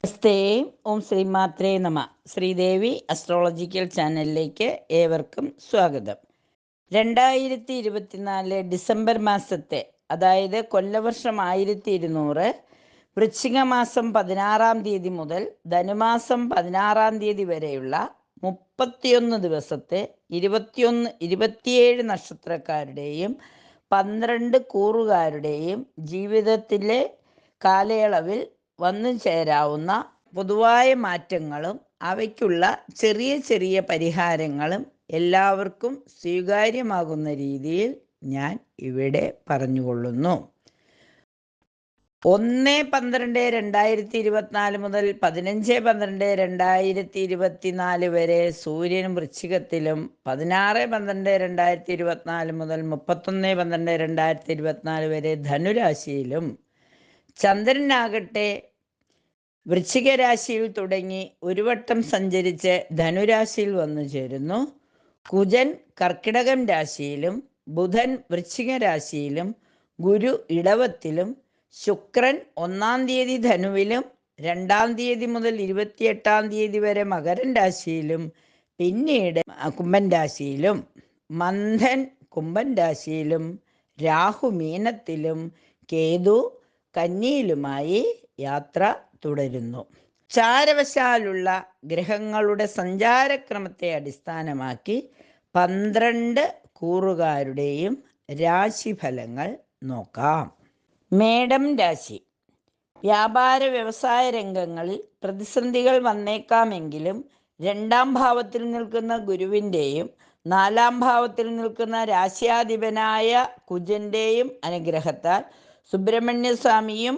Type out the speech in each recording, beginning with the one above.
നമസ്തേ. ഓം ശ്രീമാത്രേ നമ. ശ്രീദേവി അസ്ട്രോളജിക്കൽ ചാനലിലേക്ക് ഏവർക്കും സ്വാഗതം. 2024 ഡിസംബർ മാസത്തെ, അതായത് കൊല്ലവർഷം 1200 വൃശ്ചിക മാസം 16-ാം തീയതി മുതൽ ധനുമാസം 16-ാം തീയതി വരെയുള്ള 31 ദിവസത്തെ 27 നക്ഷത്രക്കാരുടെയും 12 കൂറുകാരുടെയും ജീവിതത്തിലെ കാലയളവിൽ വന്നു ചേരാവുന്ന പൊതുവായ മാറ്റങ്ങളും അവയ്ക്കുള്ള ചെറിയ ചെറിയ പരിഹാരങ്ങളും എല്ലാവർക്കും സ്വീകാര്യമാകുന്ന രീതിയിൽ ഞാൻ ഇവിടെ പറഞ്ഞുകൊള്ളുന്നു. 1/12/2024 മുതൽ 15/12/2024 വരെ സൂര്യൻ വൃശ്ചികത്തിലും, 16/12/2024 മുതൽ 31/12/2024 വരെ ധനുരാശിയിലും, ചന്ദ്രനാകട്ടെ വൃശ്ചിക രാശിയിൽ തുടങ്ങി ഒരു വട്ടം സഞ്ചരിച്ച് ധനുരാശിയിൽ വന്നു ചേരുന്നു. കുജൻ കർക്കിടകം രാശിയിലും, ബുധൻ വൃശ്ചിക രാശിയിലും, ഗുരു ഇടവത്തിലും, ശുക്രൻ 1-ാം തീയതി ധനുവിലും 2-ാം തീയതി മുതൽ 28-ാം തീയതി വരെ മകരൻ രാശിയിലും, പിന്നീട് കുംഭൻ രാശിയിലും, മന്ദൻ കുംഭൻ രാശിയിലും, രാഹു മീനത്തിലും, കേതു കന്നിയിലുമായി യാത്ര തുടരുന്നു. ചാരവശാലുള്ള ഗ്രഹങ്ങളുടെ സഞ്ചാരക്രമത്തെ അടിസ്ഥാനമാക്കി 12 കൂറുകാരുടെയും രാശിഫലങ്ങൾ നോക്കാം. മേടം രാശി. വ്യാപാര വ്യവസായ രംഗങ്ങളിൽ പ്രതിസന്ധികൾ വന്നേക്കാമെങ്കിലും 2-ാം ഭാവത്തിൽ നിൽക്കുന്ന ഗുരുവിൻ്റെയും 4-ാം ഭാവത്തിൽ നിൽക്കുന്ന രാശ്യാധിപനായ കുജൻ്റെയും അനുഗ്രഹത്താൽ സുബ്രഹ്മണ്യസ്വാമിയും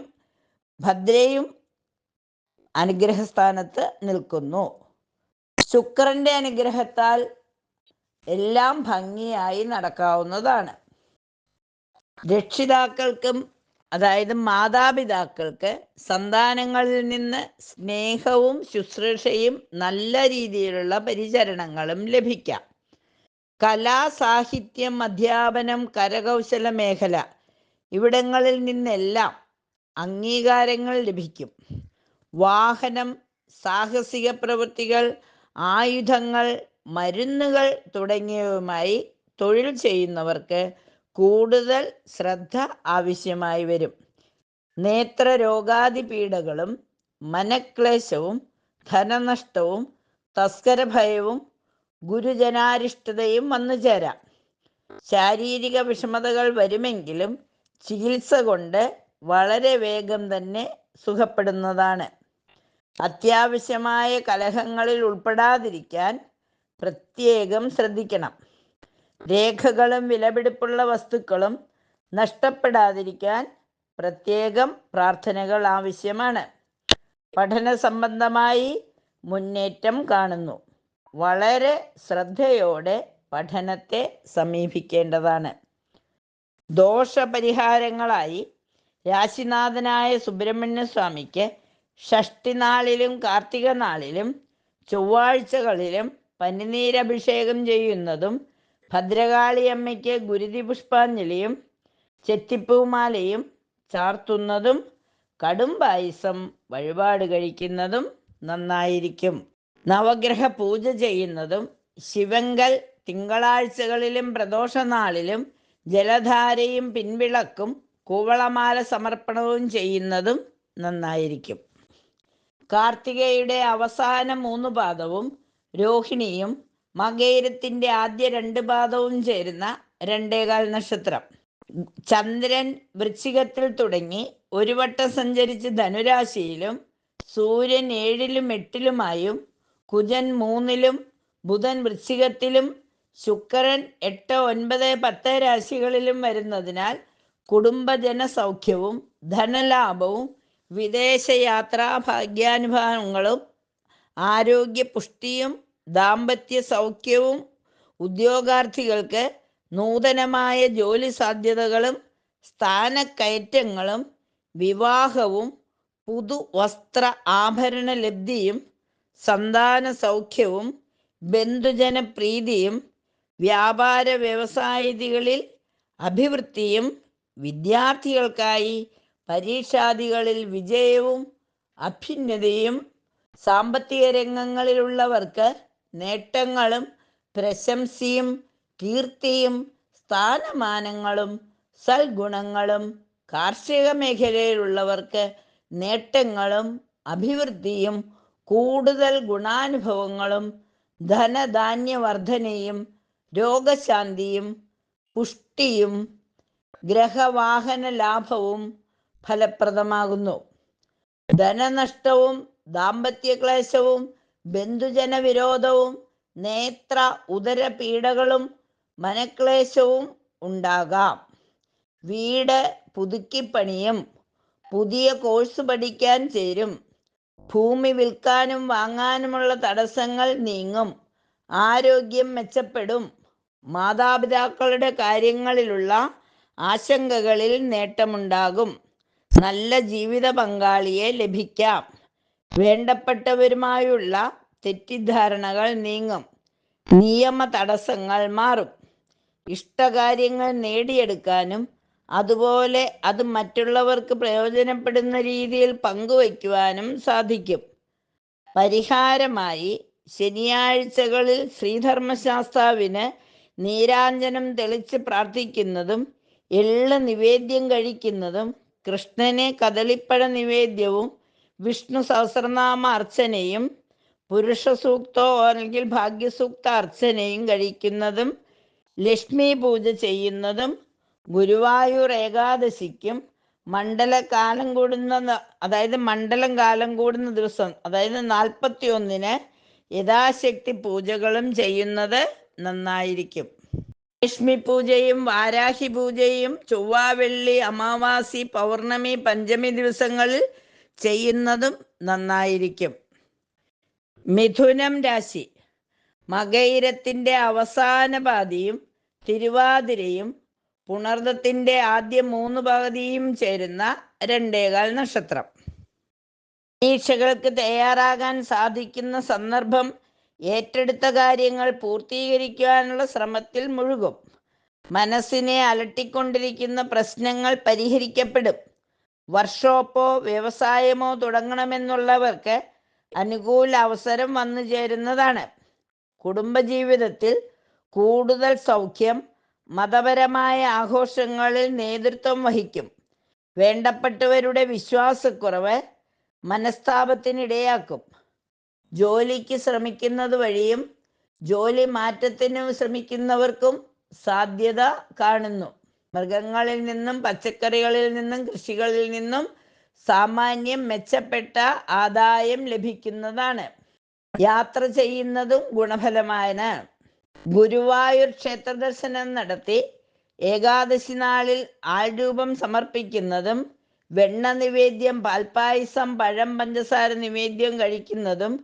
ഭദ്രയും അനുഗ്രഹസ്ഥാനത്ത് നിൽക്കുന്നു. ശുക്രന്റെ അനുഗ്രഹത്താൽ എല്ലാം ഭംഗിയായി നടക്കാവുന്നതാണ്. രക്ഷിതാക്കൾക്കും, അതായത് മാതാപിതാക്കൾക്ക്, സന്താനങ്ങളിൽ നിന്ന് സ്നേഹവും ശുശ്രൂഷയും നല്ല രീതിയിലുള്ള പരിചരണങ്ങളും ലഭിക്കാം. കലാ, സാഹിത്യം, അധ്യാപനം, കരകൗശല മേഖല ഇവിടങ്ങളിൽ നിന്നെല്ലാം അംഗീകാരങ്ങൾ ലഭിക്കും. വാഹനം, സാഹസിക പ്രവൃത്തികൾ, ആയുധങ്ങൾ, മരുന്നുകൾ തുടങ്ങിയവയുമായി തൊഴിൽ ചെയ്യുന്നവർക്ക് കൂടുതൽ ശ്രദ്ധ ആവശ്യമായി വരും. നേത്രരോഗാദി പീഡകളും മനക്ലേശവും ധനനഷ്ടവും തസ്കരഭയവും ഗുരുജനാരിഷ്ടതയും വന്നു ചേരാം. ശാരീരിക വിഷമതകൾ വരുമെങ്കിലും ചികിത്സ കൊണ്ട് വളരെ വേഗം തന്നെ സുഖപ്പെടുന്നതാണ്. അത്യാവശ്യമായ കലഹങ്ങളിൽ ഉൾപ്പെടാതിരിക്കാൻ പ്രത്യേകം ശ്രദ്ധിക്കണം. രേഖകളും വിലപിടിപ്പുള്ള വസ്തുക്കളും നഷ്ടപ്പെടാതിരിക്കാൻ പ്രത്യേകം പ്രാർത്ഥനകൾ ആവശ്യമാണ്. പഠന സംബന്ധമായി മുന്നേറ്റം കാണുന്നു. വളരെ ശ്രദ്ധയോടെ പഠനത്തെ സമീപിക്കേണ്ടതാണ്. ദോഷപരിഹാരങ്ങളായി രാശിനാഥനായ സുബ്രഹ്മണ്യസ്വാമിക്ക് ഷഷ്ടിനാളിലും കാർത്തിക നാളിലും ചൊവ്വാഴ്ചകളിലും പനിനീരഭിഷേകം ചെയ്യുന്നതും, ഭദ്രകാളിയമ്മയ്ക്ക് ഗുരുതി പുഷ്പാഞ്ജലിയും ചെത്തിപ്പൂമാലയും ചാർത്തുന്നതും, കടും പായസം വഴിപാട് കഴിക്കുന്നതും നന്നായിരിക്കും. നവഗ്രഹ പൂജ ചെയ്യുന്നതും, ശിവങ്കൽ തിങ്കളാഴ്ചകളിലും പ്രദോഷനാളിലും ജലധാരയും പിൻവിളക്കും കൂവളമാല സമർപ്പണവും ചെയ്യുന്നതും നന്നായിരിക്കും. കാർത്തികയുടെ അവസാന 3 പാദവും രോഹിണിയും മകയിരത്തിൻ്റെ ആദ്യ 2 പാദവും ചേരുന്ന 2.25 നക്ഷത്രം. ചന്ദ്രൻ വൃശ്ചികത്തിൽ തുടങ്ങി ഒരു വട്ടം സഞ്ചരിച്ച് ധനുരാശിയിലും, സൂര്യൻ 7-ലും 8-ലുമായും, കുജൻ 3-ലും, ബുധൻ വൃശ്ചികത്തിലും, ശുക്രൻ 8, 9, 10 രാശികളിലും വരുന്നതിനാൽ കുടുംബജന സൗഖ്യവും ധനലാഭവും വിദേശയാത്രാ ഭാഗ്യാനുഭവങ്ങളും ആരോഗ്യപുഷ്ടിയും ദാമ്പത്യ സൗഖ്യവും ഉദ്യോഗാർത്ഥികൾക്ക് നൂതനമായ ജോലി സാധ്യതകളും സ്ഥാനക്കയറ്റങ്ങളും വിവാഹവും പുതുവസ്ത്ര ആഭരണ ലബ്ധിയും സന്താന സൗഖ്യവും ബന്ധുജനപ്രീതിയും വ്യാപാര വ്യവസായങ്ങളിൽ അഭിവൃദ്ധിയും വിദ്യാർത്ഥികൾക്കായി പരീക്ഷാദികളിൽ വിജയവും അഭ്യുന്നതിയും. സാമ്പത്തിക രംഗങ്ങളിലുള്ളവർക്ക് നേട്ടങ്ങളും പ്രശംസയും കീർത്തിയും സ്ഥാനമാനങ്ങളും സൽഗുണങ്ങളും. കാർഷിക മേഖലയിലുള്ളവർക്ക് നേട്ടങ്ങളും അഭിവൃദ്ധിയും കൂടുതൽ ഗുണാനുഭവങ്ങളും ധനധാന്യവർദ്ധനയും രോഗശാന്തിയും പുഷ്ടിയും ഗ്രഹവാഹന ലാഭവും ഫലപ്രദമാകുന്നു. ധനനഷ്ടവും ദാമ്പത്യക്ലേശവും ബന്ധുജനവിരോധവും നേത്ര ഉദര പീഡകളും മനക്ലേശവും ഉണ്ടാകാം. വീട് പുതുക്കിപ്പണിയും. പുതിയ കോഴ്സ് പഠിക്കാൻ ചേരും. ഭൂമി വിൽക്കാനും വാങ്ങാനുമുള്ള തടസ്സങ്ങൾ നീങ്ങും. ആരോഗ്യം മെച്ചപ്പെടും. മാതാപിതാക്കളുടെ കാര്യങ്ങളിലുള്ള ആശങ്കകളിൽ നേട്ടമുണ്ടാകും. നല്ല ജീവിത പങ്കാളിയെ ലഭിക്കാം. വേണ്ടപ്പെട്ടവരുമായുള്ള തെറ്റിദ്ധാരണകൾ നീങ്ങും. നിയമ തടസ്സങ്ങൾ മാറും. ഇഷ്ടകാര്യങ്ങൾ നേടിയെടുക്കാനും അതുപോലെ അത് മറ്റുള്ളവർക്ക് പ്രയോജനപ്പെടുന്ന രീതിയിൽ പങ്കുവയ്ക്കുവാനും സാധിക്കും. പരിഹാരമായി ശനിയാഴ്ചകളിൽ ശ്രീധർമ്മശാസ്താവിന് നീരാഞ്ജനം തെളിച്ച് പ്രാർത്ഥിക്കുന്നതും എള്ള് നിവേദ്യം കഴിക്കുന്നതും കൃഷ്ണന് കദളിപ്പഴ നിവേദ്യവും വിഷ്ണു സഹസ്രനാമ അർച്ചനയും പുരുഷ സൂക്തോ അല്ലെങ്കിൽ ഭാഗ്യസൂക്ത അർച്ചനയും കഴിക്കുന്നതും ലക്ഷ്മി പൂജ ചെയ്യുന്നതും ഗുരുവായൂർ ഏകാദശിക്കും മണ്ഡലം കാലം കൂടുന്ന ദിവസം അതായത് 41-ന് യഥാശക്തി പൂജകളും ചെയ്യുന്നത് നന്നായിരിക്കും. ലക്ഷ്മി പൂജയും വാരാഹി പൂജയും ചൊവ്വ വെള്ളി അമാവാസി പൗർണമി പഞ്ചമി ദിവസങ്ങളിൽ ചെയ്യുന്നതും നന്നായിരിക്കും. മിഥുനം രാശി. മകയിരത്തിൻ്റെ അവസാന പാതിയും തിരുവാതിരയും പുണർദത്തിൻ്റെ ആദ്യ 3 പകുതിയും ചേരുന്ന 2 നക്ഷത്രം. പരീക്ഷകൾക്ക് തയ്യാറാകാൻ സാധിക്കുന്ന സന്ദർഭം. ഏറ്റെടുത്ത കാര്യങ്ങൾ പൂർത്തീകരിക്കുവാനുള്ള ശ്രമത്തിൽ മുഴുകും. മനസ്സിനെ അലട്ടിക്കൊണ്ടിരിക്കുന്ന പ്രശ്നങ്ങൾ പരിഹരിക്കപ്പെടും. വർക്ക്ഷോപ്പോ വ്യവസായമോ തുടങ്ങണമെന്നുള്ളവർക്ക് അനുകൂല അവസരം വന്നു ചേരുന്നതാണ്. കുടുംബജീവിതത്തിൽ കൂടുതൽ സൗഖ്യം. മതപരമായ ആഘോഷങ്ങളിൽ നേതൃത്വം വഹിക്കും. വേണ്ടപ്പെട്ടവരുടെ വിശ്വാസക്കുറവ് മനസ്താപത്തിനിടയാക്കും. ജോലിക്ക് ശ്രമിക്കുന്നത് വഴിയും ജോലി മാറ്റത്തിന് ശ്രമിക്കുന്നവർക്കും സാധ്യത കാണുന്നു. മൃഗങ്ങളിൽ നിന്നും പച്ചക്കറികളിൽ നിന്നും കൃഷികളിൽ നിന്നും സാമാന്യം മെച്ചപ്പെട്ട ആദായം ലഭിക്കുന്നതാണ്. യാത്ര ചെയ്യുന്നതും ഗുണഫലമാണ്. ഗുരുവായൂർ ക്ഷേത്ര ദർശനം നടത്തി ഏകാദശി നാളിൽ ആൾരൂപം സമർപ്പിക്കുന്നതും വെണ്ണ നിവേദ്യം പാൽപ്പായസം പഴം പഞ്ചസാര നിവേദ്യം കഴിക്കുന്നതും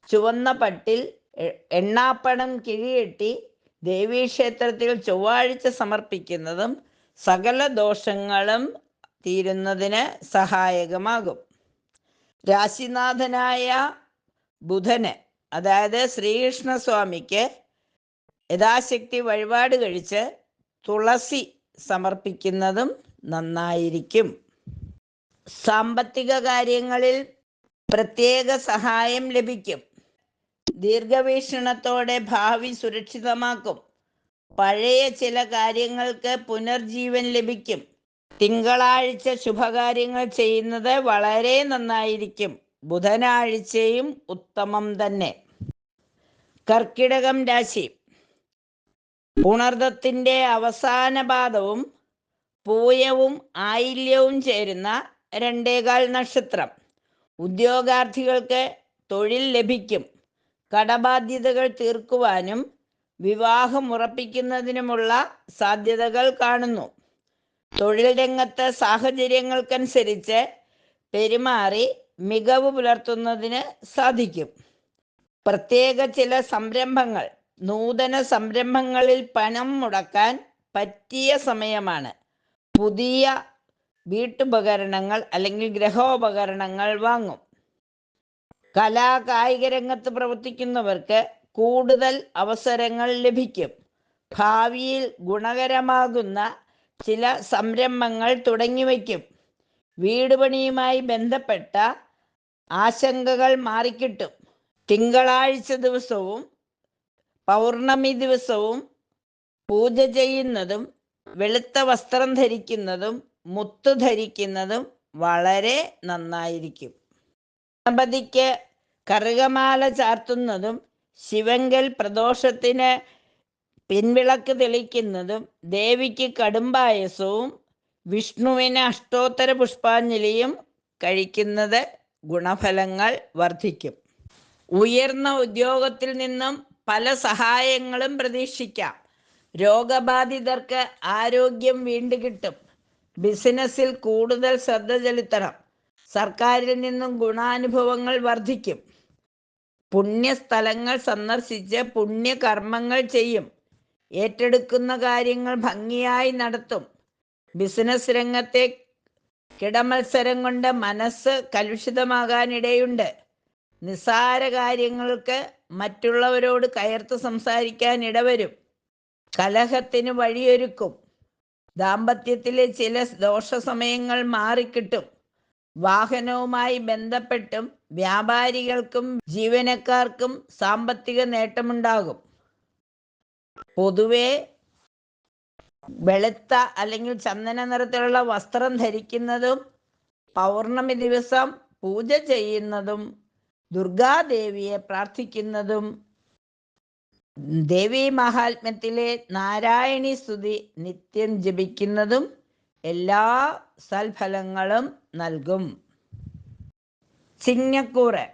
ചുവന്ന പട്ടിൽ എണ്ണാപ്പണം കിഴിയെട്ടി ദേവീക്ഷേത്രത്തിൽ ചൊവ്വാഴ്ച സമർപ്പിക്കുന്നതും സകല ദോഷങ്ങളും തീരുന്നതിന് സഹായകമാകും. രാശിനാഥനായ ബുധന് അതായത് ശ്രീകൃഷ്ണസ്വാമിക്ക് യഥാശക്തി വഴിപാട് കഴിച്ച് തുളസി സമർപ്പിക്കുന്നതും നന്നായിരിക്കും. സാമ്പത്തിക കാര്യങ്ങളിൽ പ്രത്യേക സഹായം ലഭിക്കും. ദീർഘവീക്ഷണത്തോടെ ഭാവി സുരക്ഷിതമാക്കും. പഴയ ചില കാര്യങ്ങൾക്ക് പുനർജീവൻ ലഭിക്കും. തിങ്കളാഴ്ച ശുഭകാര്യങ്ങൾ ചെയ്യുന്നത് വളരെ നന്നായിരിക്കും. ബുധനാഴ്ചയും ഉത്തമം തന്നെ. കർക്കിടകം രാശി. പുണർദത്തിൻ്റെ അവസാന പാദവും പൂയവും ആയില്യവും ചേരുന്ന 2 നക്ഷത്രം. ഉദ്യോഗാർത്ഥികൾക്ക് തൊഴിൽ ലഭിക്കും. കടബാധ്യതകൾ തീർക്കുവാനും വിവാഹം ഉറപ്പിക്കുന്നതിനുമുള്ള സാധ്യതകൾ കാണുന്നു. തൊഴിൽ രംഗത്ത് സാഹചര്യങ്ങൾക്കനുസരിച്ച് പെരുമാറി മികവ് പുലർത്തുന്നതിന് സാധിക്കും. പ്രത്യേക ചില സംരംഭങ്ങൾ, നൂതന സംരംഭങ്ങളിൽ പണം മുടക്കാൻ പറ്റിയ സമയമാണ്. പുതിയ വീട്ടുപകരണങ്ങൾ അല്ലെങ്കിൽ ഗ്രഹോപകരണങ്ങൾ വാങ്ങും. കലാ കായിക രംഗത്ത് പ്രവർത്തിക്കുന്നവർക്ക് കൂടുതൽ അവസരങ്ങൾ ലഭിക്കും. ഭാവിയിൽ ഗുണകരമാകുന്ന ചില സംരംഭങ്ങൾ തുടങ്ങിവയ്ക്കും. വീട് പണിയുമായി ബന്ധപ്പെട്ട ആശങ്കകൾ മാറിക്കിട്ടും. തിങ്കളാഴ്ച ദിവസവും പൗർണമി ദിവസവും പൂജ ചെയ്യുന്നതും വെളുത്ത വസ്ത്രം ധരിക്കുന്നതും മുത്തു ധരിക്കുന്നതും വളരെ നന്നായിരിക്കും. ഗണപതിക്ക് കറുകമാല ചാർത്തുന്നതും ശിവങ്കൽ പ്രദോഷത്തിന് പിൻവിളക്ക് തെളിക്കുന്നതും ദേവിക്ക് കടുംപായസവും വിഷ്ണുവിന് അഷ്ടോത്തര പുഷ്പാഞ്ജലിയും കഴിക്കുന്നത് ഗുണഫലങ്ങൾ വർദ്ധിക്കും. ഉയർന്ന ഉദ്യോഗത്തിൽ നിന്നും പല സഹായങ്ങളും പ്രതീക്ഷിക്കാം. രോഗബാധിതർക്ക് ആരോഗ്യം വീണ്ടുകിട്ടും. ബിസിനസ്സിൽ കൂടുതൽ ശ്രദ്ധ ചെലുത്തണം. സർക്കാരിൽ നിന്നും ഗുണാനുഭവങ്ങൾ വർദ്ധിക്കും. പുണ്യസ്ഥലങ്ങൾ സന്ദർശിച്ച് പുണ്യകർമ്മങ്ങൾ ചെയ്യും. ഏറ്റെടുക്കുന്ന കാര്യങ്ങൾ ഭംഗിയായി നടത്തും. ബിസിനസ് രംഗത്തെ കിടമത്സരം കൊണ്ട് മനസ്സ് കലുഷിതമാകാനിടയുണ്ട്. നിസ്സാര കാര്യങ്ങൾക്ക് മറ്റുള്ളവരോട് കയർത്ത് സംസാരിക്കാൻ ഇടവരും. കലഹത്തിന് വഴിയൊരുക്കും. ദാമ്പത്യത്തിലെ ചില ദോഷസമയങ്ങൾ മാറിക്കിട്ടും. വാഹനവുമായി ബന്ധപ്പെട്ടും വ്യാപാരികൾക്കും ജീവനക്കാർക്കും സാമ്പത്തിക നേട്ടമുണ്ടാകും. പൊതുവെ വെളുത്ത അല്ലെങ്കിൽ ചന്ദന നിറത്തിലുള്ള വസ്ത്രം ധരിക്കുന്നതും പൗർണമി ദിവസം പൂജ ചെയ്യുന്നതും ദുർഗാദേവിയെ പ്രാർത്ഥിക്കുന്നതും ദേവീ മഹാത്മ്യത്തിലെ നാരായണീ സ്തുതി നിത്യം ജപിക്കുന്നതും എല്ലാ സൽഫലങ്ങളും നൽകും. ചിങ്ങക്കൂറ്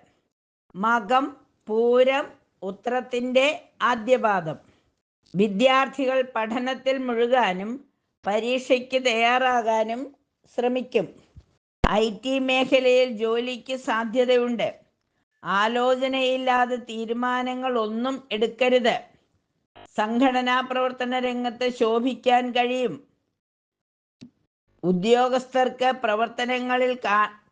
മകം, പൂരം, ഉത്രത്തിൻ്റെ ആദ്യപാദം. വിദ്യാർത്ഥികൾ പഠനത്തിൽ മുഴുകാനും പരീക്ഷയ്ക്ക് തയ്യാറാകാനും ശ്രമിക്കും. IT മേഖലയിൽ ജോലിക്ക് സാധ്യതയുണ്ട്. ആലോചനയില്ലാതെ തീരുമാനങ്ങൾ ഒന്നും എടുക്കരുത്. സംഘടനാ പ്രവർത്തന രംഗത്ത് ശോഭിക്കാൻ കഴിയും. ഉദ്യോഗസ്ഥർക്ക് പ്രവർത്തനങ്ങളിൽ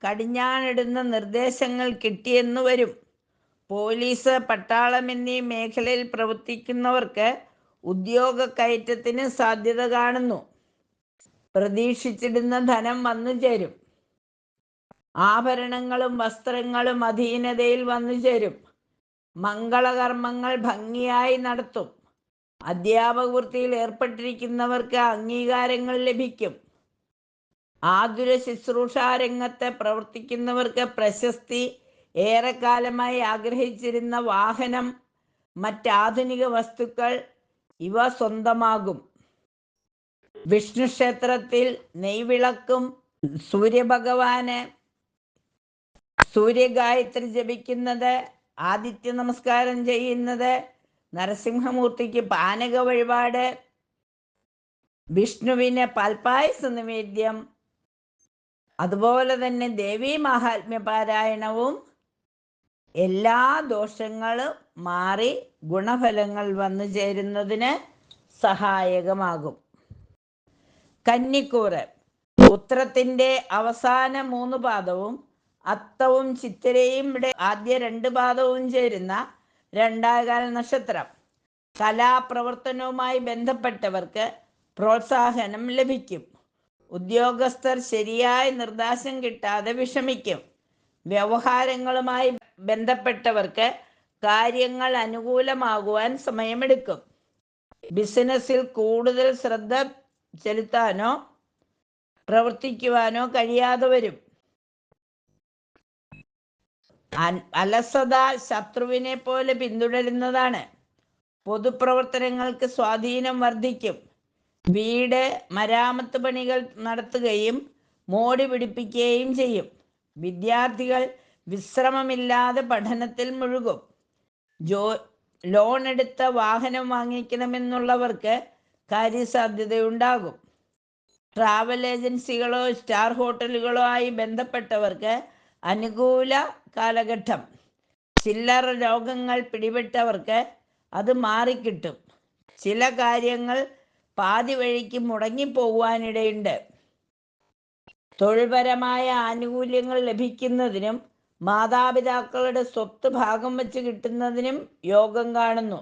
കടിഞ്ഞാണിടുന്ന നിർദ്ദേശങ്ങൾ കിട്ടിയെന്നു വരും. പോലീസ്, പട്ടാളം എന്നീ മേഖലയിൽ പ്രവർത്തിക്കുന്നവർക്ക് ഉദ്യോഗ കയറ്റത്തിന് സാധ്യത കാണുന്നു. പ്രതീക്ഷിച്ചിടുന്ന ധനം വന്നു ചേരും. ആഭരണങ്ങളും വസ്ത്രങ്ങളും അധീനതയിൽ വന്നു ചേരും. മംഗളകർമ്മങ്ങൾ ഭംഗിയായി നടത്തും. അധ്യാപക വൃത്തിയിൽ ഏർപ്പെട്ടിരിക്കുന്നവർക്ക് അംഗീകാരങ്ങൾ ലഭിക്കും. ആതുര ശുശ്രൂഷാ രംഗത്ത് പ്രവർത്തിക്കുന്നവർക്ക് പ്രശസ്തി, ഏറെക്കാലമായി ആഗ്രഹിച്ചിരുന്ന വാഹനം, മറ്റാധുനിക വസ്തുക്കൾ ഇവ സ്വന്തമാകും. വിഷ്ണു ക്ഷേത്രത്തിൽ നെയ്വിളക്കും സൂര്യഭഗവാന് സൂര്യഗായത്രി ജപിക്കുന്നത്, ആദിത്യ നമസ്കാരം ചെയ്യുന്നത്, നരസിംഹമൂർത്തിക്ക് പാനക വഴിപാട്, വിഷ്ണുവിന് പാൽപ്പായസ നിവേദ്യം, അതുപോലെ തന്നെ ദേവീ മഹാത്മ്യ പാരായണവും എല്ലാ ദോഷങ്ങളും മാറി ഗുണഫലങ്ങൾ വന്നു ചേരുന്നതിന് സഹായകമാകും. കന്നിക്കൂറ് ഉത്രത്തിൻ്റെ അവസാന 3 പാദവും അത്തവും ചിത്തിരയും ആദ്യ 2 പാദവും ചേരുന്ന രണ്ടാകാൽ നക്ഷത്രം. കലാപ്രവർത്തനവുമായി ബന്ധപ്പെട്ടവർക്ക് പ്രോത്സാഹനം ലഭിക്കും. ഉദ്യോഗസ്ഥർ ശരിയായ നിർദ്ദേശം കിട്ടാതെ വിഷമിക്കും. വ്യവഹാരങ്ങളുമായി ബന്ധപ്പെട്ടവർക്ക് കാര്യങ്ങൾ അനുകൂലമാകുവാൻ സമയമെടുക്കും. ബിസിനസ്സിൽ കൂടുതൽ ശ്രദ്ധ ചെലുത്താനോ പ്രവർത്തിക്കുവാനോ കഴിയാതെ വരും. അലസത ശത്രുവിനെ പോലെ പിന്തുടരുന്നതാണ്. പൊതുപ്രവർത്തനങ്ങൾക്ക് സ്വാധീനം വർദ്ധിക്കും. വീട് മരാമത്ത് പണികൾ നടത്തുകയും മോടി പിടിപ്പിക്കുകയും ചെയ്യും. വിദ്യാർത്ഥികൾ വിശ്രമമില്ലാതെ പഠനത്തിൽ മുഴുകും. ലോൺ എടുത്ത വാഹനം വാങ്ങിക്കണമെന്നുള്ളവർക്ക് കാര്യസാധ്യതയുണ്ടാകും. ട്രാവൽ ഏജൻസികളോ സ്റ്റാർ ഹോട്ടലുകളോ ആയി ബന്ധപ്പെട്ടവർക്ക് അനുകൂല കാലഘട്ടം. ചില്ലറ രോഗങ്ങൾ പിടിപെട്ടവർക്ക് അത് മാറിക്കിട്ടും. ചില കാര്യങ്ങൾ പാതി വഴിക്ക് മുടങ്ങിപ്പോകുവാനിടയുണ്ട്. തൊഴിൽപരമായ ആനുകൂല്യങ്ങൾ ലഭിക്കുന്നതിനും മാതാപിതാക്കളുടെ സ്വത്ത് ഭാഗം വെച്ച് കിട്ടുന്നതിനും യോഗം കാണുന്നു.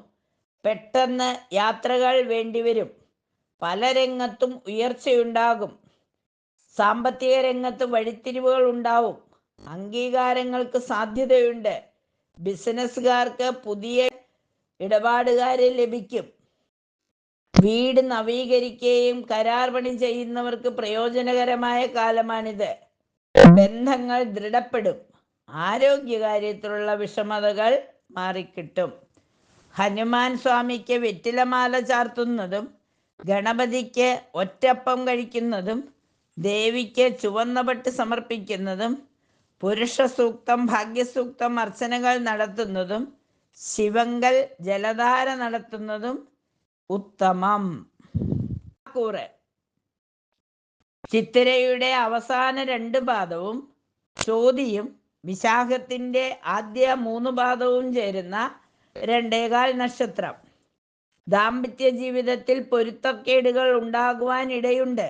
പെട്ടെന്ന് യാത്രകൾ വേണ്ടിവരും. പല രംഗത്തും ഉയർച്ചയുണ്ടാകും. സാമ്പത്തിക രംഗത്ത് വഴിത്തിരിവുകൾ ഉണ്ടാവും. അംഗീകാരങ്ങൾക്ക് സാധ്യതയുണ്ട്. ബിസിനസ്സുകാർക്ക് പുതിയ ഇടപാടുകാരെ ലഭിക്കും. വീട് നവീകരിക്കുകയും കരാർ പണി ചെയ്യുന്നവർക്ക് പ്രയോജനകരമായ കാലമാണിത്. ബന്ധങ്ങൾ ദൃഢപ്പെടും. ആരോഗ്യകാര്യത്തിലുള്ള വിഷമതകൾ മാറിക്കിട്ടും. ഹനുമാൻ സ്വാമിക്ക് വെറ്റിലമാല ചാർത്തുന്നതും ഗണപതിക്ക് ഒറ്റപ്പം കഴിക്കുന്നതും ദേവിക്ക് ചുവന്ന പട്ട് സമർപ്പിക്കുന്നതും പുരുഷ സൂക്തം, ഭാഗ്യസൂക്തം അർച്ചനകൾ നടത്തുന്നതും ശിവങ്കൽ ജലധാര നടത്തുന്നതും ഉത്തമം. കൂറ് ചിത്തിരയുടെ അവസാന 2 പാദവും ചോതിയും വിശാഖത്തിന്റെ ആദ്യ 3 പാദവും ചേരുന്ന 2.25 നക്ഷത്രം. ദാമ്പത്യ ജീവിതത്തിൽ പൊരുത്തക്കേടുകൾ ഉണ്ടാകുവാൻ ഇടയുണ്ട്.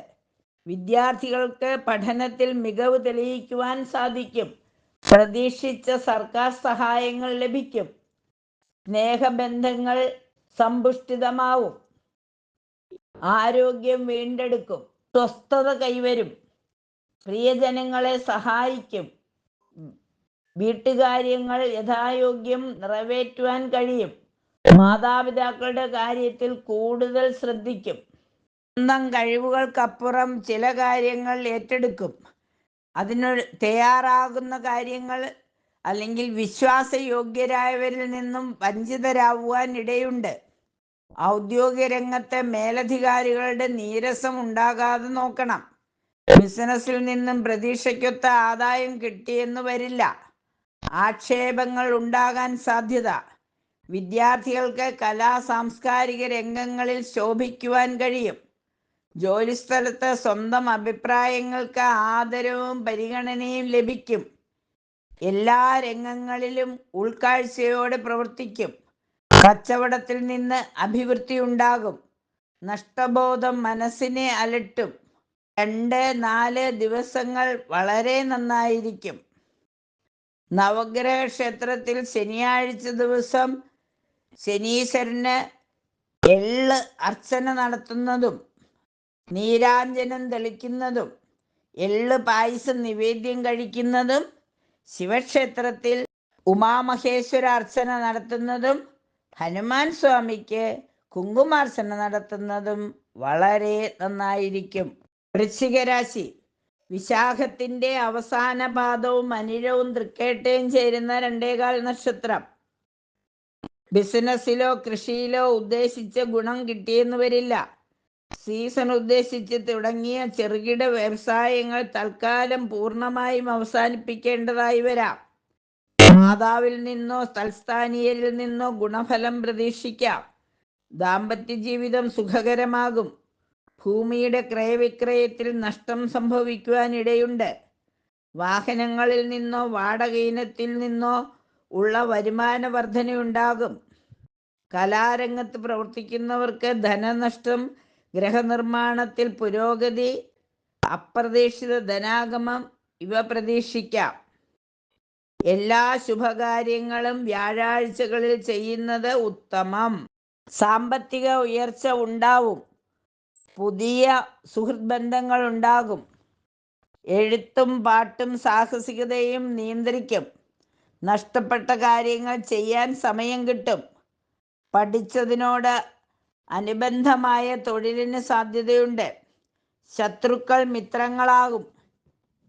വിദ്യാർത്ഥികൾക്ക് പഠനത്തിൽ മികവ് തെളിയിക്കുവാൻ സാധിക്കും. പ്രതീക്ഷിച്ച സർക്കാർ സഹായങ്ങൾ ലഭിക്കും. സ്നേഹബന്ധങ്ങൾ സമ്പുഷ്ടിതമാവും. ആരോഗ്യം വീണ്ടെടുക്കും. സ്വസ്ഥത കൈവരും. പ്രിയജനങ്ങളെ സഹായിക്കും. വീട്ടുകാര്യങ്ങൾ യഥായോഗ്യം നിറവേറ്റുവാൻ കഴിയും. മാതാപിതാക്കളുടെ കാര്യത്തിൽ കൂടുതൽ ശ്രദ്ധിക്കും. സ്വന്തം കഴിവുകൾക്കപ്പുറം ചില കാര്യങ്ങൾ ഏറ്റെടുക്കും. അതിന് തയ്യാറാകുന്ന കാര്യങ്ങൾ അല്ലെങ്കിൽ വിശ്വാസയോഗ്യരായവരിൽ നിന്നും വഞ്ചിതരാകുവാൻ ഇടയുണ്ട്. ഔദ്യോഗിക രംഗത്തെ മേലധികാരികളുടെ നീരസം ഉണ്ടാകാതെ നോക്കണം. ബിസിനസ്സിൽ നിന്നും പ്രതീക്ഷയ്ക്കൊത്ത ആദായം കിട്ടിയെന്ന് വരില്ല. ആക്ഷേപങ്ങൾ ഉണ്ടാകാൻ സാധ്യത. വിദ്യാർത്ഥികൾക്ക് കലാ സാംസ്കാരിക രംഗങ്ങളിൽ ശോഭിക്കുവാൻ കഴിയും. ജോലിസ്ഥലത്ത് സ്വന്തം അഭിപ്രായങ്ങൾക്ക് ആദരവും പരിഗണനയും ലഭിക്കും. എല്ലാ രംഗങ്ങളിലും ഉൾക്കാഴ്ചയോടെ പ്രവർത്തിക്കും. കച്ചവടത്തിൽ നിന്ന് അഭിവൃദ്ധി ഉണ്ടാകും. നഷ്ടബോധം മനസ്സിനെ അലട്ടും. 2-4 ദിവസങ്ങൾ വളരെ നന്നായിരിക്കും. നവഗ്രഹ ക്ഷേത്രത്തിൽ ശനിയാഴ്ച ദിവസം ശനീശ്വരന് എള്ള് അർച്ചന നടത്തുന്നതും നീരാഞ്ജനം തെളിക്കുന്നതും എള്ള് പായസം നിവേദ്യം കഴിക്കുന്നതും ശിവക്ഷേത്രത്തിൽ ഉമാമഹേശ്വര അർച്ചന നടത്തുന്നതും ഹനുമാൻ സ്വാമിക്ക് കുങ്കുമാർച്ചന നടത്തുന്നതും വളരെ നന്നായിരിക്കും. വൃശ്ചികരാശി വിശാഖത്തിന്റെ അവസാന പാദവും അനിഴവും തൃക്കേട്ടയും ചേരുന്ന 2.25 നക്ഷത്രം. ബിസിനസ്സിലോ കൃഷിയിലോ ഉദ്ദേശിച്ച ഗുണം കിട്ടിയെന്ന് വരില്ല. സീസൺ ഉദ്ദേശിച്ച് തുടങ്ങിയ ചെറുകിട വ്യവസായങ്ങൾ തൽക്കാലം പൂർണ്ണമായും അവസാനിപ്പിക്കേണ്ടതായി വരാം. മാതാവിൽ നിന്നോ തൽസ്ഥാനീയരിൽ നിന്നോ ഗുണഫലം പ്രതീക്ഷിക്കാം. ദാമ്പത്യ ജീവിതം സുഖകരമാകും. ഭൂമിയുടെ ക്രയവിക്രയത്തിൽ നഷ്ടം സംഭവിക്കുവാൻ ഇടയുണ്ട്. വാഹനങ്ങളിൽ നിന്നോ വാടക ഇനത്തിൽ നിന്നോ ഉള്ള വരുമാന വർധനയുണ്ടാകും. കലാരംഗത്ത് പ്രവർത്തിക്കുന്നവർക്ക് ധനനഷ്ടം, ഗ്രഹനിർമ്മാണത്തിൽ പുരോഗതി, അപ്രതീക്ഷിത ധനാഗമം ഇവ പ്രതീക്ഷിക്കാം. എല്ലാ ശുഭകാര്യങ്ങളും വ്യാഴാഴ്ചകളിൽ ചെയ്യുന്നത് ഉത്തമം. സാമ്പത്തിക ഉയർച്ച ഉണ്ടാവും. പുതിയ സുഹൃത്ത് ബന്ധങ്ങൾ ഉണ്ടാകും. എഴുത്തും പാട്ടും സാഹസികതയും നിയന്ത്രിക്കും. നഷ്ടപ്പെട്ട കാര്യങ്ങൾ ചെയ്യാൻ സമയം കിട്ടും. പഠിച്ചതിനോട് അനുബന്ധമായ തൊഴിലിന് സാധ്യതയുണ്ട്. ശത്രുക്കൾ മിത്രങ്ങളാകും.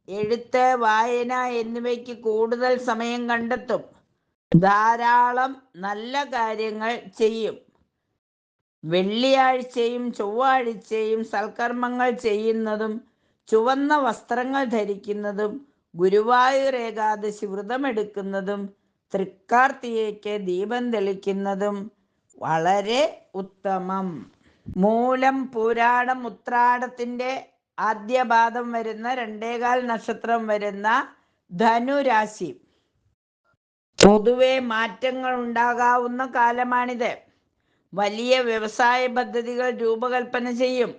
എഴുത്ത്, വായന എന്നിവയ്ക്ക് കൂടുതൽ സമയം കണ്ടെത്തും. ധാരാളം നല്ല കാര്യങ്ങൾ ചെയ്യും. വെള്ളിയാഴ്ചയും ചൊവ്വാഴ്ചയും സൽക്കർമ്മങ്ങൾ ചെയ്യുന്നതും ചുവന്ന വസ്ത്രങ്ങൾ ധരിക്കുന്നതും ഗുരുവായൂർ ഏകാദശി വ്രതമെടുക്കുന്നതും തൃക്കാർത്തികയ്ക്ക് ദീപം തെളിക്കുന്നതും വളരെ ഉത്തമം. മൂലം, പൂരാടം, ഉത്രാടത്തിന്റെ ആദ്യ പാദം വരുന്ന 2.25 നക്ഷത്രം വരുന്ന ധനുരാശി. പൊതുവെ മാറ്റങ്ങൾ ഉണ്ടാകാവുന്ന കാലമാണിത്. വലിയ വ്യവസായ പദ്ധതികൾ രൂപകൽപ്പന ചെയ്യും.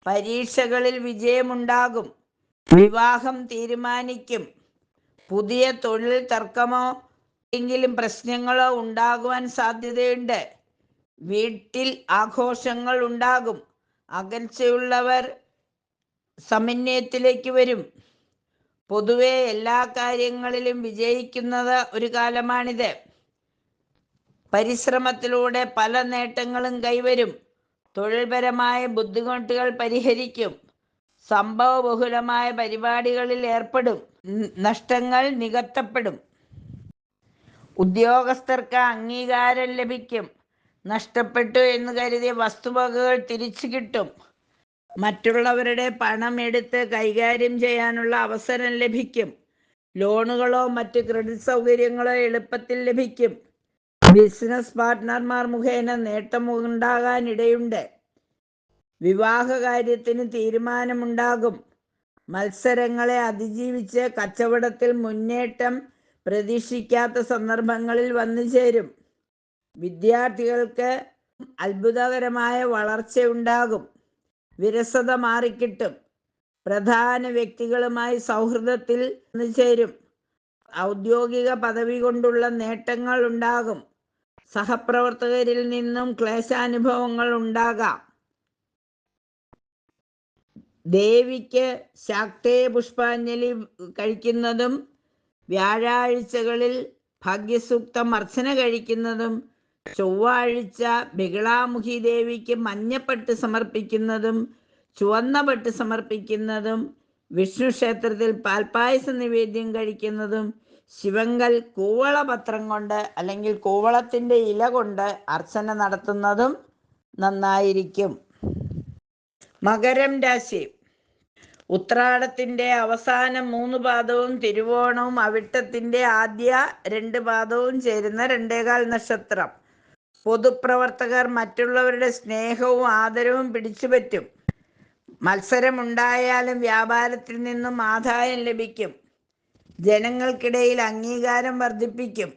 പരീക്ഷകളിൽ വിജയമുണ്ടാകും. വിവാഹം തീരുമാനിക്കും. പുതിയ തൊഴിൽ തർക്കമോ എന്തെങ്കിലും പ്രശ്നങ്ങളോ ഉണ്ടാകുവാൻ സാധ്യതയുണ്ട്. വീട്ടിൽ ആഘോഷങ്ങൾ ഉണ്ടാകും. അകൽച്ചയുള്ളവർ സമന്വയത്തിലേക്ക് വരും. പൊതുവെ എല്ലാ കാര്യങ്ങളിലും വിജയിക്കുന്നത് ഒരു കാലമാണിത്. പരിശ്രമത്തിലൂടെ പല നേട്ടങ്ങളും കൈവരും. തൊഴിൽപരമായ ബുദ്ധിമുട്ടുകൾ പരിഹരിക്കും. സംഭവബഹുലമായ പരിപാടികളിൽ ഏർപ്പെടും. നഷ്ടങ്ങൾ നികത്തപ്പെടും. ഉദ്യോഗസ്ഥർക്ക് അംഗീകാരം ലഭിക്കും. നഷ്ടപ്പെട്ടു എന്ന് കരുതിയ വസ്തുവകകൾ തിരിച്ചു കിട്ടും. മറ്റുള്ളവരുടെ പണം എടുത്ത് കൈകാര്യം ചെയ്യാനുള്ള അവസരം ലഭിക്കും. ലോണുകളോ മറ്റ് ക്രെഡിറ്റ് സൗകര്യങ്ങളോ എളുപ്പത്തിൽ ലഭിക്കും. ബിസിനസ് പാർട്ട്ണർമാർ മുഖേന നേട്ടമുണ്ടാകാനിടയുണ്ട്. വിവാഹ കാര്യത്തിന് തീരുമാനമുണ്ടാകും. മത്സരങ്ങളെ അതിജീവിച്ച് കച്ചവടത്തിൽ മുന്നേറ്റം പ്രതീക്ഷിക്കാത്ത സന്ദർഭങ്ങളിൽ വന്നു ചേരും. വിദ്യാർത്ഥികൾക്ക് അത്ഭുതകരമായ വളർച്ചയുണ്ടാകും. വിരസത മാറിക്കിട്ടും. പ്രധാന വ്യക്തികളുമായി സൗഹൃദത്തിൽ വന്നു ചേരും. ഔദ്യോഗിക പദവി കൊണ്ടുള്ള നേട്ടങ്ങൾ ഉണ്ടാകും. സഹപ്രവർത്തകരിൽ നിന്നും ക്ലേശാനുഭവങ്ങൾ ഉണ്ടാകാം. ദേവിക്ക് ശാക്തേയ പുഷ്പാഞ്ജലി കഴിക്കുന്നതും വ്യാഴാഴ്ചകളിൽ ഭാഗ്യസൂക്തം അർച്ചന കഴിക്കുന്നതും ചൊവ്വാഴ്ച ബികളാമുഖി ദേവിക്ക് മഞ്ഞപ്പട്ട് സമർപ്പിക്കുന്നതും ചുവന്ന പട്ട് സമർപ്പിക്കുന്നതും വിഷ്ണു ക്ഷേത്രത്തിൽ പാൽപ്പായസ നിവേദ്യം കഴിക്കുന്നതും ശിവങ്കൽ കൂവളപത്രം കൊണ്ട് അല്ലെങ്കിൽ കൂവളത്തിൻ്റെ ഇല കൊണ്ട് അർച്ചന നടത്തുന്നതും നന്നായിരിക്കും. മകരം രാശി. ഉത്രാടത്തിൻ്റെ അവസാന 3 പാദവും തിരുവോണവും അവിട്ടത്തിൻ്റെ ആദ്യ 2 പാദവും ചേരുന്ന 2.25 നക്ഷത്രം. പൊതുപ്രവർത്തകർ മറ്റുള്ളവരുടെ സ്നേഹവും ആദരവും പിടിച്ചുപറ്റും. മത്സരമുണ്ടായാലും വ്യാപാരത്തിൽ നിന്നും ആദായം ലഭിക്കും. ജനങ്ങൾക്കിടയിൽ അംഗീകാരം വർദ്ധിപ്പിക്കും.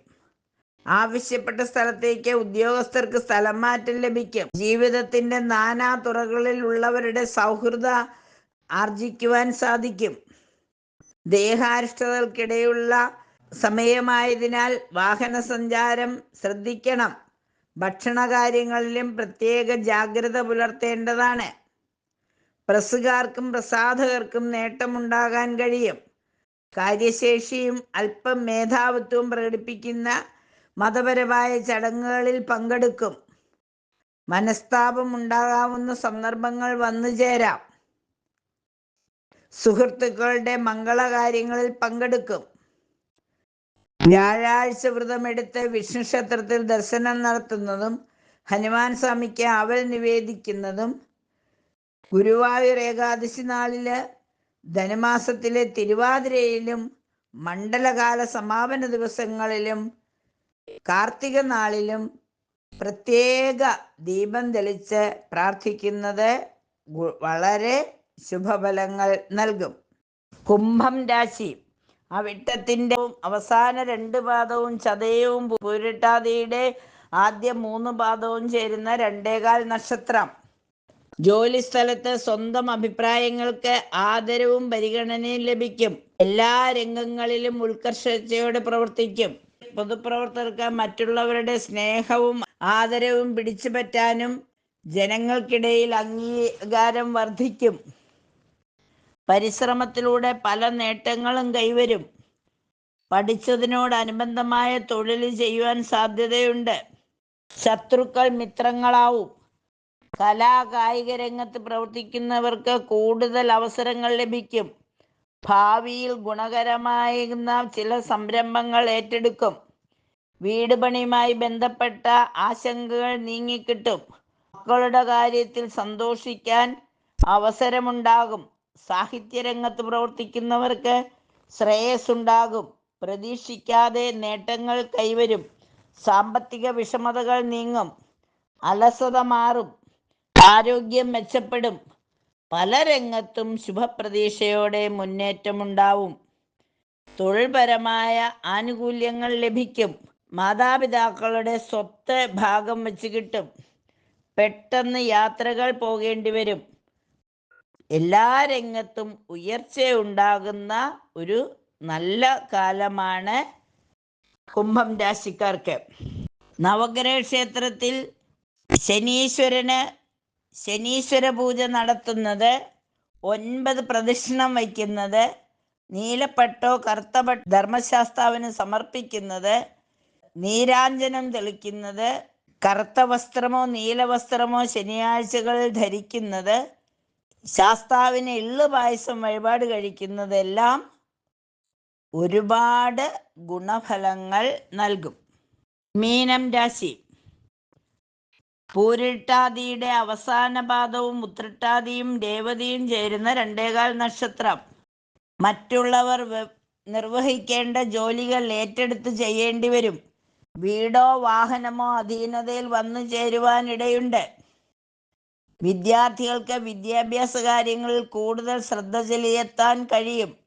ആവശ്യപ്പെട്ട സ്ഥലത്തേക്ക് ഉദ്യോഗസ്ഥർക്ക് സ്ഥലം മാറ്റം ലഭിക്കും. ജീവിതത്തിൻ്റെ നാനാ തുറകളിൽ ഉള്ളവരുടെ സൗഹൃദ ആർജിക്കുവാൻ സാധിക്കും. ദേഹാരിഷ്ടതകൾക്കിടെയുള്ള സമയമായതിനാൽ വാഹന സഞ്ചാരം ശ്രദ്ധിക്കണം. ഭക്ഷണകാര്യങ്ങളിലും പ്രത്യേക ജാഗ്രത പുലർത്തേണ്ടതാണ്. പ്രസ്സുകാർക്കും പ്രസാധകർക്കും നേട്ടമുണ്ടാകാൻ കഴിയും. കാര്യശേഷിയും അല്പം മേധാവിത്വവും പ്രകടിപ്പിക്കുന്ന മതപരമായ ചടങ്ങുകളിൽ പങ്കെടുക്കും. മനസ്താപം ഉണ്ടാകാവുന്ന സന്ദർഭങ്ങൾ വന്നു ചേരാം. സുഹൃത്തുക്കളുടെ മംഗളകാര്യങ്ങളിൽ പങ്കെടുക്കും. വ്യാഴാഴ്ച വ്രതമെടുത്ത് വിഷ്ണു ക്ഷേത്രത്തിൽ ദർശനം നടത്തുന്നതും ഹനുമാൻ സ്വാമിക്ക് അവൽ നിവേദിക്കുന്നതും ഗുരുവായൂർ ഏകാദശി നാളില് ധനുമാസത്തിലെ തിരുവാതിരയിലും മണ്ഡലകാല സമാപന ദിവസങ്ങളിലും കാർത്തിക നാളിലും പ്രത്യേക ദീപം തെളിച്ച് പ്രാർത്ഥിക്കുന്നത് വളരെ ശുഭഫലങ്ങൾ നൽകും. കുംഭം രാശി. അവിട്ടത്തിൻ്റെ അവസാന 2 പാദവും ചതയവും പൂരിട്ടാതിയുടെ ആദ്യ 3 പാദവും ചേരുന്ന 2.25 നക്ഷത്രം. ജോലിസ്ഥലത്ത് സ്വന്തം അഭിപ്രായങ്ങൾക്ക് ആദരവും പരിഗണനയും ലഭിക്കും. എല്ലാ രംഗങ്ങളിലും ഉത്കർഷതയോടെ പ്രവർത്തിക്കും. പൊതുപ്രവർത്തകർക്ക് മറ്റുള്ളവരുടെ സ്നേഹവും ആദരവും പിടിച്ചുപറ്റാനും ജനങ്ങൾക്കിടയിൽ അംഗീകാരം വർദ്ധിക്കും. പരിശ്രമത്തിലൂടെ പല നേട്ടങ്ങളും കൈവരും. പഠിച്ചതിനോടനുബന്ധമായ തൊഴിൽ ചെയ്യുവാൻ സാധ്യതയുണ്ട്. ശത്രുക്കൾ മിത്രങ്ങളാവും. കലാകായിക രംഗത്ത് പ്രവർത്തിക്കുന്നവർക്ക് കൂടുതൽ അവസരങ്ങൾ ലഭിക്കും. ഭാവിയിൽ ഗുണകരമാകുന്ന ചില സംരംഭങ്ങൾ ഏറ്റെടുക്കും. വീട് പണിയുമായി ബന്ധപ്പെട്ട ആശങ്കകൾ നീങ്ങിക്കിട്ടും. മക്കളുടെ കാര്യത്തിൽ സന്തോഷിക്കാൻ അവസരമുണ്ടാകും. സാഹിത്യരംഗത്ത് പ്രവർത്തിക്കുന്നവർക്ക് ശ്രേയസ്സുണ്ടാകും. പ്രതീക്ഷിക്കാതെ നേട്ടങ്ങൾ കൈവരും. സാമ്പത്തിക വിഷമതകൾ നീങ്ങും. അലസത മാറും. ആരോഗ്യം മെച്ചപ്പെടും. പല രംഗത്തും ശുഭപ്രതീക്ഷയോടെ മുന്നേറ്റമുണ്ടാവും. തൊഴിൽപരമായ ആനുകൂല്യങ്ങൾ ലഭിക്കും. മാതാപിതാക്കളുടെ സ്വത്ത് ഭാഗം വെച്ച് കിട്ടും. പെട്ടെന്ന് യാത്രകൾ പോകേണ്ടി വരും. എല്ലാ രംഗത്തും ഉയർച്ചയുണ്ടാകുന്ന ഒരു നല്ല കാലമാണ് കുംഭം രാശിക്കാർക്ക്. നവഗ്രഹ ക്ഷേത്രത്തിൽ ശനീശ്വര പൂജ നടത്തുന്നത്, 9 പ്രദക്ഷിണം വയ്ക്കുന്നത്, നീലപ്പട്ടോ കറുത്ത ധർമ്മശാസ്താവിന് സമർപ്പിക്കുന്നത്, നീരാഞ്ജനം തെളിക്കുന്നത്, കറുത്ത വസ്ത്രമോ നീലവസ്ത്രമോ ശനിയാഴ്ചകളിൽ ധരിക്കുന്നത്, ശാസ്താവിന് എള്ളു പായസം വഴിപാട് കഴിക്കുന്നതെല്ലാം ഒരുപാട് ഗുണഫലങ്ങൾ നൽകും. മീനം രാശി. പൂരിട്ടാതിയുടെ അവസാന പാദവും ഉത്രട്ടാതിയും രേവതിയും ചേരുന്ന 2.25 നക്ഷത്രം. മറ്റുള്ളവർ നിർവഹിക്കേണ്ട ജോലികൾ ഏറ്റെടുത്ത് ചെയ്യേണ്ടി വരും. വീടോ വാഹനമോ അധീനതയിൽ വന്നു ചേരുവാനിടയുണ്ട്. വിദ്യാർത്ഥികൾക്ക് വിദ്യാഭ്യാസ കാര്യങ്ങളിൽ കൂടുതൽ ശ്രദ്ധ ചെലുത്താൻ കഴിയും.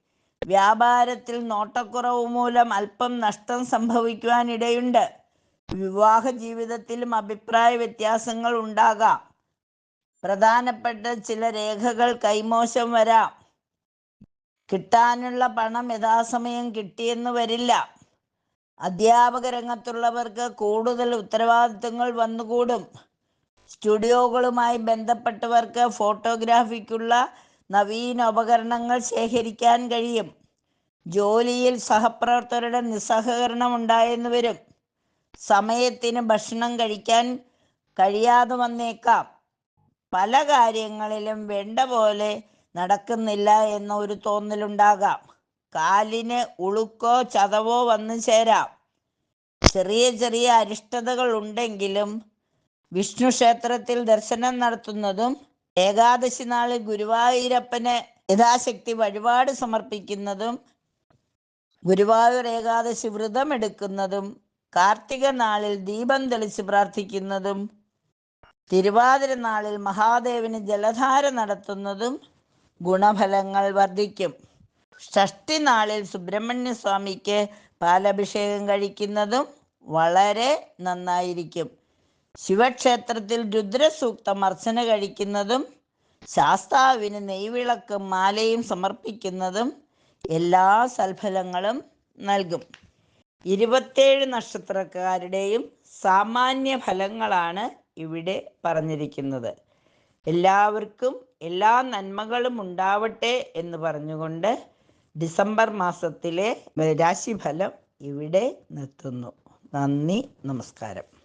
വ്യാപാരത്തിൽ നോട്ടക്കുറവ് മൂലം അല്പം നഷ്ടം സംഭവിക്കുവാനിടയുണ്ട്. വിവാഹ ജീവിതത്തിലും അഭിപ്രായ വ്യത്യാസങ്ങൾ ഉണ്ടാകാം. പ്രധാനപ്പെട്ട ചില രേഖകൾ കൈമോശം വരാം. കിട്ടാനുള്ള പണം യഥാസമയം കിട്ടിയെന്ന് വരില്ല. അധ്യാപക രംഗത്തുള്ളവർക്ക് കൂടുതൽ ഉത്തരവാദിത്തങ്ങൾ വന്നുകൂടും. സ്റ്റുഡിയോകളുമായി ബന്ധപ്പെട്ടവർക്ക് ഫോട്ടോഗ്രാഫിക്കുള്ള നവീന ഉപകരണങ്ങൾ ശേഖരിക്കാൻ കഴിയും. ജോലിയിൽ സഹപ്രവർത്തകരുടെ നിസ്സഹകരണം ഉണ്ടായെന്ന് വരും. സമയത്തിന് ഭക്ഷണം കഴിക്കാൻ കഴിയാതെ വന്നേക്കാം. പല കാര്യങ്ങളിലും വേണ്ട പോലെ നടക്കുന്നില്ല എന്ന ഒരു തോന്നലുണ്ടാകാം. കാലിന് ഉളുക്കോ ചതവോ വന്നു ചേരാം. ചെറിയ ചെറിയ അരിഷ്ടതകൾ ഉണ്ടെങ്കിലും വിഷ്ണു ക്ഷേത്രത്തിൽ ദർശനം നടത്തുന്നതും ഏകാദശി നാളിൽ ഗുരുവായൂരപ്പന് യഥാശക്തി വഴിപാട് സമർപ്പിക്കുന്നതും ഗുരുവായൂർ ഏകാദശി വ്രതമെടുക്കുന്നതും കാർത്തിക നാളിൽ ദീപം തെളിച്ച് പ്രാർത്ഥിക്കുന്നതും തിരുവാതിര നാളിൽ മഹാദേവന് ജലധാര നടത്തുന്നതും ഗുണഫലങ്ങൾ വർദ്ധിക്കും. ഷഷ്ഠി നാളിൽ സുബ്രഹ്മണ്യ സ്വാമിക്ക് പാലഭിഷേകം കഴിക്കുന്നതും വളരെ നന്നായിരിക്കും. ശിവക്ഷേത്രത്തിൽ രുദ്രസൂക്തം അർച്ചന കഴിക്കുന്നതും ശാസ്താവിന് നെയ്വിളക്കും മാലയും സമർപ്പിക്കുന്നതും എല്ലാ സൽഫലങ്ങളും നൽകും. 27 നക്ഷത്രക്കാരുടെയും സാമാന്യ ഫലങ്ങളാണ് ഇവിടെ പറഞ്ഞിരിക്കുന്നത്. എല്ലാവർക്കും എല്ലാ നന്മകളും ഉണ്ടാവട്ടെ എന്ന് പറഞ്ഞുകൊണ്ട് ഡിസംബർ മാസത്തിലെ രാശിഫലം ഇവിടെ നിർത്തുന്നു. നന്ദി, നമസ്കാരം.